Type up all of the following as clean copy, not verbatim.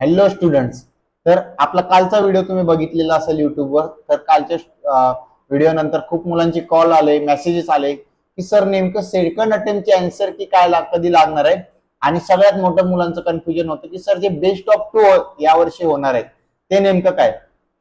Hello students. तर आपला कालचा व्हिडिओ तुम्ही बघितलेला असेल युट्यूबवर. तर कालच्या व्हिडिओ नंतर खूप मुलांचे कॉल आले, मेसेजेस आले की सर नेमकं सेकंड अटेम्प्टची आन्सर की कधी लागणार आहे. आणि सगळ्यात मोठं मुलांचं कन्फ्युजन होतं की सर जे बेस्ट ऑफ टू यावर्षी होणार आहे ते नेमकं काय.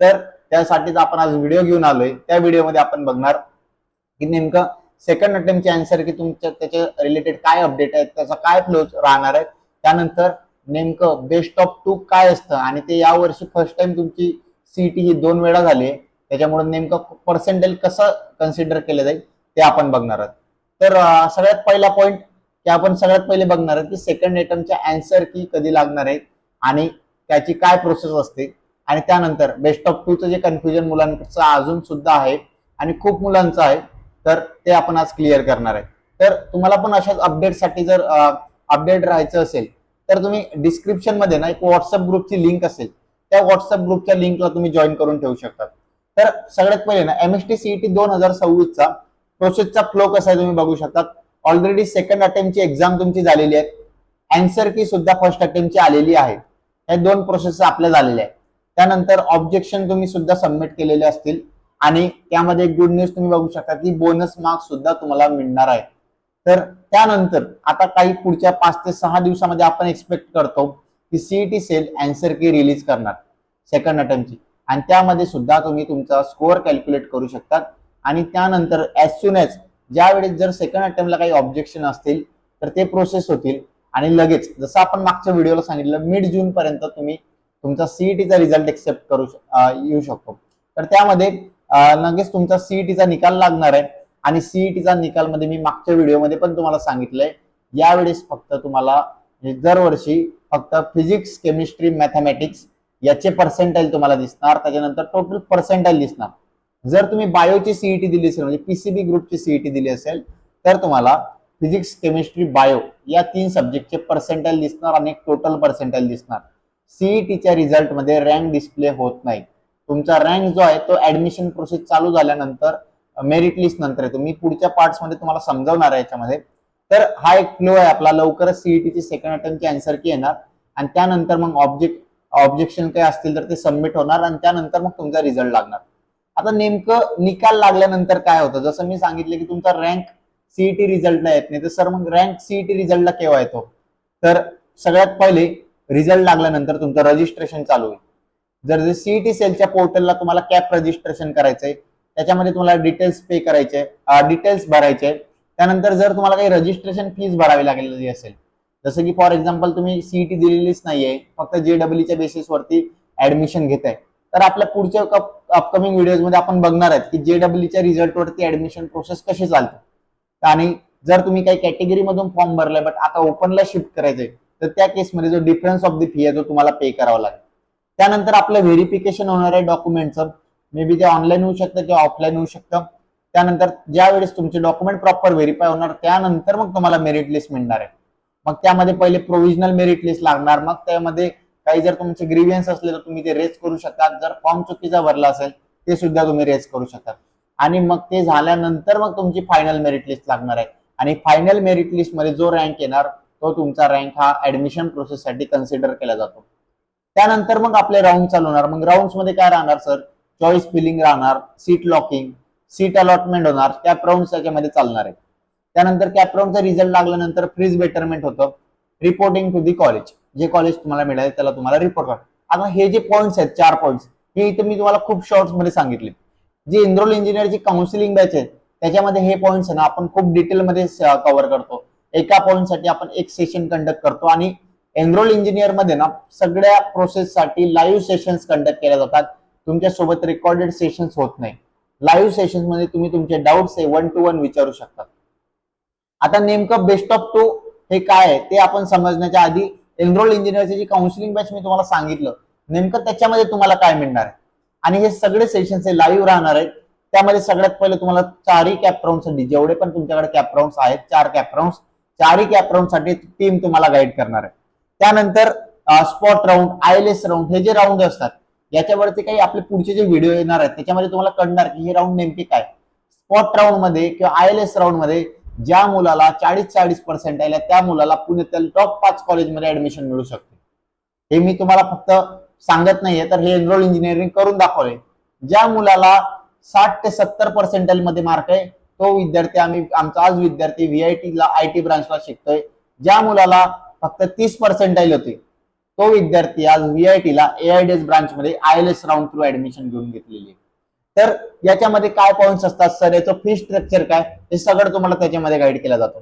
तर त्यासाठीच आपण आज व्हिडिओ घेऊन आलोय. त्या व्हिडिओमध्ये आपण बघणार की नेमकं सेकंड अटेम्प्टची आन्सर की तुमच्या त्याच्या रिलेटेड काय अपडेट आहेत, त्याचा काय फ्लो राहणार आहे. त्यानंतर नेमकं बेस्ट ऑफ टू काय असतं आणि ते यावर्षी फर्स्ट टाइम तुमची सीईटी ही 2 वेळा झाली आहे, त्याच्यामुळे नेमकं पर्सेंटेज कसं कन्सिडर केलं जाईल ते आपण बघणार आहोत. तर सगळ्यात पहिला पॉईंट की आपण सगळ्यात पहिले बघणार आहोत की सेकंड अटेम्प्टच्या आन्सर की कधी लागणार आहे आणि त्याची काय प्रोसेस असते. आणि त्यानंतर बेस्ट ऑफ टूचं जे कन्फ्युजन मुलांचं अजून सुद्धा आहे आणि खूप मुलांचं आहे, तर ते आपण आज क्लिअर करणार आहे. तर तुम्हाला पण अशाच अपडेटसाठी जर अपडेट राहायचं असेल तर तुम्ही डिस्क्रिप्शन मध्ये ना एक व्हॉट्सअप ग्रुपची लिंक असेल, त्या व्हॉट्सअप ग्रुपच्या लिंकला तुम्ही जॉईन करून ठेवू शकता. तर सगळ्यात पहिले ना एमएसटी सीईटी 2026चा प्रोसेसचा फ्लो कसा आहे तुम्ही बघू शकता. ऑलरेडी सेकंड अटेम्प्टची एक्झाम तुमची झालेली आहे, अँसर की सुद्धा फर्स्ट अटेम्प्टची आलेली आहे. या दोन प्रोसेस आपल्या झालेल्या आहेत. त्यानंतर ऑब्जेक्शन तुम्ही सुद्धा सबमिट केलेले असतील आणि त्यामध्ये गुड न्यूज तुम्ही बघू शकता की बोनस मार्क्स सुद्धा तुम्हाला मिळणार आहे. तर त्यानंतर आता काही पुढच्या 5 ते 6 दिवसामध्ये आपण एक्सपेक्ट करतो की सीईटी सेल आन्सर की रिलीज करणार सेकंड अटेम्प्टची, आणि त्यामध्ये सुद्धा तुम्ही तुमचा स्कोअर कॅल्क्युलेट करू शकता. आणि त्यानंतर ॲज सून ॲज ज्यावेळेस जर सेकंड अटेम्प्टला काही ऑब्जेक्शन असतील तर ते प्रोसेस होतील आणि लगेच जसं आपण मागच्या व्हिडिओला सांगितलं मिड जून पर्यंत तुम्ही तुमचा सीईटीचा रिझल्ट एक्सेप्ट येऊ शकतो. तर त्यामध्ये लगेच तुमचा सीईटीचा निकाल लागणार आहे. आणि सीईटीचा निकाल मध्ये मी मागच्या व्हिडिओमध्ये पण तुम्हाला सांगितलंय, यावेळेस फक्त तुम्हाला दरवर्षी फक्त फिजिक्स, केमिस्ट्री, मॅथमॅटिक्स याचे पर्सेंटाईल तुम्हाला दिसणार, त्याच्यानंतर टोटल पर्सेंटाईल दिसणार. जर तुम्ही बायोची सीईटी दिली असेल म्हणजे पीसीबी ग्रुपची सीईटी दिली असेल तर तुम्हाला फिजिक्स, केमिस्ट्री, बायो या 3 सब्जेक्टचे पर्सेंटाईल दिसणार आणि टोटल पर्सेंटाईल दिसणार. सीईटीच्या रिझल्टमध्ये रँक डिस्प्ले होत नाही. तुमचा रँक जो आहे तो ऍडमिशन प्रोसेस चालू झाल्यानंतर मेरिट लिस्ट नंतर येतो. मी पुढच्या पार्ट्स मध्ये तुम्हाला समजावणार आहे याच्यामध्ये. तर हा एक फ्लो आहे आपला. लवकरच सीईटीची सेकंड अटेम्प्टची आन्सर की येणार आणि त्यानंतर मग ऑब्जेक्शन काय असतील तर ते सबमिट होणार आणि त्यानंतर मग तुमचा रिझल्ट लागणार. आता नेमकं निकाल लागल्यानंतर काय होतं, जसं मी सांगितलं की तुमचा रँक सीईटी रिझल्टला येत नाही, तर सर मग रँक सीईटी रिझल्टला केव्हा येतो. तर सगळ्यात पहिले रिझल्ट लागल्यानंतर तुमचं रजिस्ट्रेशन चालू होईल. जर सीईटी सेलच्या पोर्टलला तुम्हाला कॅप रजिस्ट्रेशन करायचंय, त्याच्यामध्ये तुम्हाला डिटेल्स पे करायचे, डिटेल्स भरायचे. त्यानंतर जर तुम्हाला काही रजिस्ट्रेशन फीस भरावी लागलेली असेल, जसं की फॉर एक्झाम्पल तुम्ही सीईटी दिलेलीच नाहीये, फक्त जेडब्ल्यूच्या बेसिसवरती ऍडमिशन घेताय, तर आपल्या पुढच्या अपकमिंग व्हिडिओमध्ये आपण बघणार आहेत की जेडब्ल्यूच्या रिझल्टवरती ऍडमिशन प्रोसेस कशी चालते. आणि जर तुम्ही काही कॅटेगरी मधून फॉर्म भरलाय बट आता ओपनला शिफ्ट करायचंय, तर त्या केसमध्ये जो डिफरन्स ऑफ द फी आहे तो तुम्हाला पे करावा लागेल. त्यानंतर आपलं व्हेरिफिकेशन होणार आहे डॉक्युमेंटचं. मे बी ते ऑनलाईन होऊ शकतं किंवा ऑफलाईन होऊ शकतं. त्यानंतर ज्या वेळेस तुमचे डॉक्युमेंट प्रॉपर व्हेरीफाय होणार त्यानंतर मग तुम्हाला मेरिट लिस्ट मिळणार आहे. मग त्यामध्ये पहिले प्रोव्हिजनल मेरिट लिस्ट लागणार, मग त्यामध्ये काही जर तुमचे ग्रीव्हियन्स असले तर तुम्ही ते रेज करू शकता. जर फॉर्म चुकीचा भरला असेल ते सुद्धा तुम्ही रेज करू शकता. आणि मग ते झाल्यानंतर मग तुमची फायनल मेरिट लिस्ट लागणार आहे. आणि फायनल मेरिट लिस्ट मध्ये जो रँक येणार तो तुमचा रँक हा ऍडमिशन प्रोसेससाठी कन्सिडर केला जातो. त्यानंतर मग आपले राऊंड चालू होणार. मग राऊंड मध्ये काय राहणार सर, चॉईस फिलिंग राहणार, सीट लॉकिंग, सीट अलॉटमेंट होणार, कॅप राऊंड त्याच्यामध्ये चालणार आहे. त्यानंतर कॅप राऊंडचा रिझल्ट लागल्यानंतर फ्रीज बेटरमेंट होतं, रिपोर्टिंग टू दी कॉलेज. जे कॉलेज तुम्हाला मिळाले त्याला तुम्हाला रिपोर्ट करा. आता हे जे पॉईंट्स आहेत 4 पॉईंट्स हे इथे मी तुम्हाला खूप शॉर्ट्स मध्ये सांगितले. जे एनरोल इंजिनिअरची काउन्सिलिंग बॅच आहे त्याच्यामध्ये हे पॉईंट्स ना आपण खूप डिटेलमध्ये कव्हर करतो. एका पॉईंटसाठी आपण एक सेशन कंडक्ट करतो. आणि एनरोल इंजिनियर मध्ये ना सगळ्या प्रोसेससाठी लाईव्ह सेशन्स कंडक्ट केल्या जातात. तुमच्यासोबत रेकॉर्डेड सेशन्स होत नाही. लाईव्ह सेशन्स मध्ये तुम्ही तुमचे डाऊट्स 1 to 1 विचारू शकता. आता नेमकं बेस्ट ऑफ टू हे काय आहे ते आपण समजण्याच्या आधी एनरोल इंजिनिअरची जी काउन्सिलिंग बॅच मी तुम्हाला सांगितलं नेमकं त्याच्यामध्ये तुम्हाला काय मिळणार आहे. आणि हे सगळे सेशन्स हे लाईव्ह राहणार आहेत. त्यामध्ये सगळ्यात पहिले तुम्हाला 4ही कॅप राऊंडसाठी जेवढे पण तुमच्याकडे कॅप राऊंड आहेत 4 कॅप राऊंड, 4ही कॅप राऊंड साठी टीम तुम्हाला गाईड करणार आहे. त्यानंतर स्पॉट राऊंड, आयएलएस राऊंड हे जे राऊंड असतात याच्यावरती काही आपले पुढचे जे व्हिडिओ येणार आहेत त्याच्यामध्ये तुम्हाला कळणार की हे राऊंड नेमके काय. स्पॉट राऊंड मध्ये किंवा आयएलएस राऊंड मध्ये ज्या मुलाला 40-40% आहे त्या मुलाला पुण्यातील टॉप 5 कॉलेजमध्ये ऍडमिशन मिळू शकते. हे मी तुम्हाला फक्त सांगत नाहीये, तर हे एनरोल इंजिनिअरिंग करून दाखवले. ज्या मुलाला 60 ते 70 पर्सेंटाईल मध्ये मार्क आहे तो विद्यार्थी आमचा आज विद्यार्थी VIT ला IT ब्रांचला शिकतोय. ज्या मुलाला फक्त 30 पर्सेंटाईल होते तो विद्यार्थी आज VIT ला AIDS ब्रांच मध्ये ILS राऊंड थ्रू ऍडमिशन घेऊन घेतलेली आहे. तर याच्यामध्ये काय पॉईंट्स असतात सर, याचं फी स्ट्रक्चर काय, हे सगळं तुम्हाला त्याच्यामध्ये गाईड केलं जातं.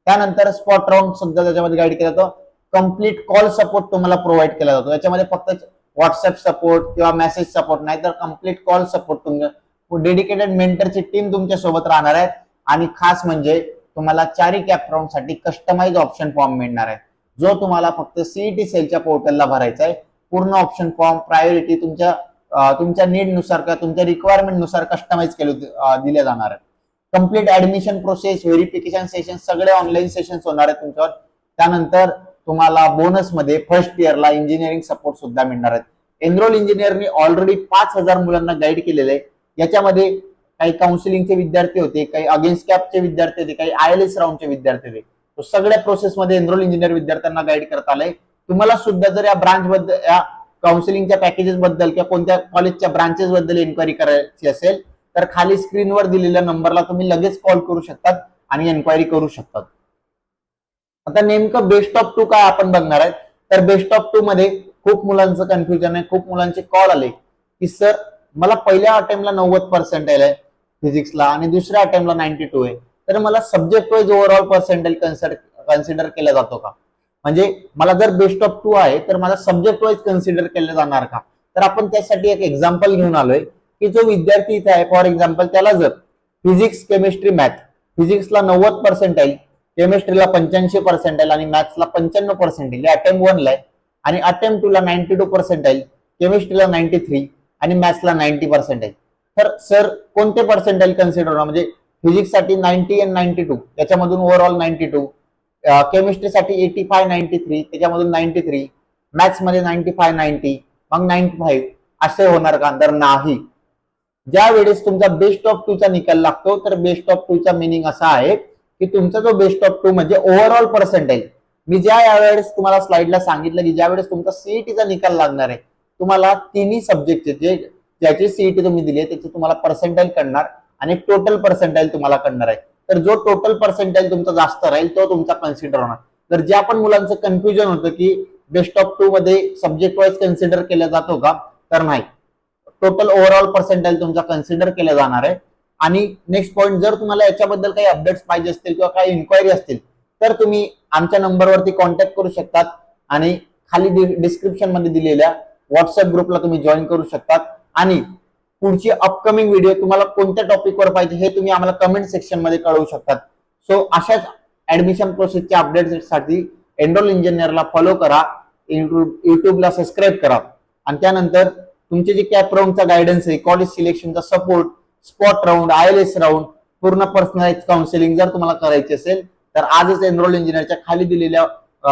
त्यानंतर स्पॉट राऊंड सुद्धा त्याच्यामध्ये गाईड केला जातो. कम्प्लीट कॉल सपोर्ट तुम्हाला प्रोव्हाइड केला जातो. याच्यामध्ये फक्त व्हॉट्सअप सपोर्ट किंवा मेसेज सपोर्ट नाही, तर कम्प्लीट कॉल सपोर्ट तुमच्या डेडिकेटेड मेंटरची टीम तुमच्या सोबत राहणार आहे. आणि खास म्हणजे तुम्हाला चारही कॅप राऊंड साठी कस्टमाइज ऑप्शन फॉर्म मिळणार आहे, जो तुम्हाला फक्त CET सेलच्या पोर्टलला भरायचा आहे. पूर्ण ऑप्शन फॉर्म प्रायोरिटी तुमच्या नीड नुसार किंवा तुमच्या रिक्वायरमेंट नुसार कस्टमाइज दिले जाणार आहे. Complete admission process, verification session सगळे ऑनलाईन सेशन्स होणार आहेत तुमच्यावर. त्यानंतर तुम्हाला बोनस मध्ये फर्स्ट इयरला इंजिनिअरिंग सपोर्ट सुद्धा मिळणार आहे. एनरोल इंजिनिअरनी ऑलरेडी 5000 मुलांना गाईड केलेले आहे. याच्यामध्ये काही काउन्सिलिंगचे विद्यार्थी होते, काही अगेन्स्ट कॅपचे विद्यार्थी होते, काही ILS राऊंडचे विद्यार्थी होते. तो सगळ्या प्रोसेसमध्ये एनरोल इंजिनिअर विद्यार्थ्यांना गाईड करत आलंय. तुम्हाला सुद्धा जर या ब्रांच बद्दल, या काउन्सिलिंगच्या पॅकेजेस बद्दल किंवा कोणत्या कॉलेजच्या ब्रांचेस बद्दल एन्क्वायरी करायची असेल तर खाली स्क्रीनवर दिलेल्या नंबरला तुम्ही लगेच कॉल करू शकतात आणि एन्क्वायरी करू शकतात. आता नेमकं बेस्ट ऑफ 2 काय आपण बघणार आहे, तर बेस्ट ऑफ 2 मध्ये खूप मुलांचं कन्फ्युजन आहे. खूप मुलांचे कॉल आले की सर मला पहिल्या अटेम्प्टला 90 पर्सेंटाईल आहे फिजिक्सला आणि दुसऱ्या अटेम्प्टला 92 आहे, तर मला subject wise overall percentile consider केला जातो का, म्हणजे मला जर बेस्ट ऑफ 2 आहे तर मला सब्जेक्ट वाईज कन्सिडर केलं जाणार का. तर आपण त्यासाठी एक एक्झाम्पल घेऊन आलोय की जो विद्यार्थी इथे आहे, फॉर एक्झाम्पल त्याला जर फिजिक्स, केमिस्ट्री, मॅथ, फिजिक्सला 90 पर्सेंटाईल, केमिस्ट्रीला 85 पर्सेंटाईल आणि मॅथ्सला 95 पर्सेंटाईल अटेम्प्ट 1 ला आहे आणि अटेम्प्ट 2 ला 92 पर्सेंटाईल, केमिस्ट्रीला 93 आणि मॅथ्सला 90 पर्सेंटाईल. तर सर कोणते पर्सेंटाईल कन्सिडर होणार, म्हणजे फिजिक्ससाठी 90 आणि 92 त्याच्यामधून ओव्हरऑल 92, केमिस्ट्रीसाठी 85 93 त्याच्यामधून 93, मॅथ्स मध्ये 95 90 मग 95 असे होणार का, तर नाही. ज्या वेळेस तुमचा बेस्ट ऑफ 2 चा निकाल लागतो तर बेस्ट ऑफ 2 चा मिनिंग असा आहे की तुमचा जो बेस्ट ऑफ 2 म्हणजे ओव्हरऑल पर्सेंटाईल, मी यावेळेस तुम्हाला स्लाइडला सांगितलं की ज्या वेळेस तुमचा CET चा निकाल लागणार आहे तुम्हाला तिन्ही सब्जेक्टचे ज्याची CET तुम्ही दिली आहे त्याचे तुम्हाला पर्सेंटाईल कळणार आणि टोटल पर्सेंटाईल तुम्हाला कळणार आहे. तर जो टोटल पर्सेंटाईल तुमचा जास्त राहील तो तुमचा कन्सिडर होणार. तर ज्या पण मुलांचं कन्फ्युजन होतं की बेस्ट ऑफ 2 मध्ये सब्जेक्ट वाईज कन्सिडर केला जातो का, तर नाही, टोटल ओव्हरऑल पर्सेंटाईल तुमचा कन्सिडर केला जाणार आहे. आणि नेक्स्ट पॉईंट, जर तुम्हाला याच्याबद्दल काही अपडेट्स पाहिजे असतील किंवा काही इन्क्वायरी असतील तर तुम्ही आमच्या नंबरवरती कॉन्टॅक्ट करू शकतात आणि खाली डिस्क्रिप्शन मध्ये दिलेल्या व्हॉट्सअप ग्रुपला तुम्ही जॉईन करू शकतात. आणि पुढची अपकमिंग व्हिडिओ तुम्हाला कोणत्या टॉपिकवर पाहिजे हे तुम्ही आम्हाला कमेंट सेक्शन मध्ये कळवू शकतात. सो अशाच ऍडमिशन प्रोसेसच्या अपडेट्ससाठी एनरोल इंजिनिअरला फॉलो करा, युट्यूबला सबस्क्राईब करा आणि त्यानंतर तुमचे जे कॅप राऊंडचा गायडन्स आहे, कॉलेज सिलेक्शनचा support, spot round, ILS round, पूर्ण पर्सनलाइज काउन्सिलिंग जर तुम्हाला करायची असेल तर आजच एनरोल इंजिनिअरच्या खाली दिलेल्या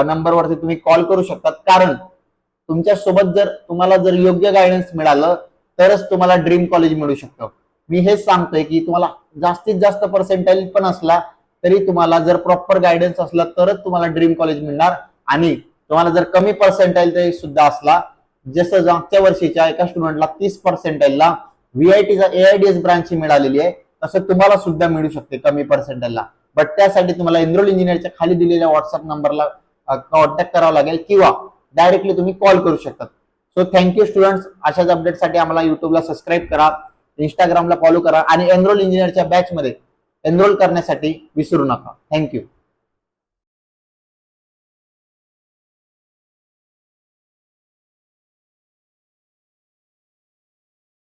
नंबरवरती तुम्ही कॉल करू शकतात. कारण तुमच्या सोबत जर तुम्हाला योग्य गायडन्स मिळालं तरच तुम्हाला ड्रीम कॉलेज मिळू शकतं. मी हेच सांगतोय की तुम्हाला जास्तीत जास्त पर्सेंटाईल पण असला तरी तुम्हाला जर प्रॉपर गायडन्स असला तरच तुम्हाला ड्रीम कॉलेज मिळणार. आणि तुम्हाला जर कमी पर्सेंटाईल तरी सुद्धा असला, जसं मागच्या वर्षीच्या एका स्टुडंटला 30 पर्सेंटाईलला VITचा AIDS ब्रांच मिळालेली आहे, तसं तुम्हाला सुद्धा मिळू शकते कमी पर्सेंटाईलला. बट त्यासाठी तुम्हाला एनरोल इंजिनिअरच्या खाली दिलेल्या व्हॉट्सअप नंबरला कॉन्टॅक्ट करावं लागेल किंवा डायरेक्टली तुम्ही कॉल करू शकता. So thank you students. अशाच अपडेटसाठी आम्हाला युट्यूबला सबस्क्राईब करा, इंस्टाग्रामला फॉलो करा आणि एनरोल इंजिनिअरच्या बॅच मध्ये एनरोल करण्यासाठी विसरू नका. थँक्यू.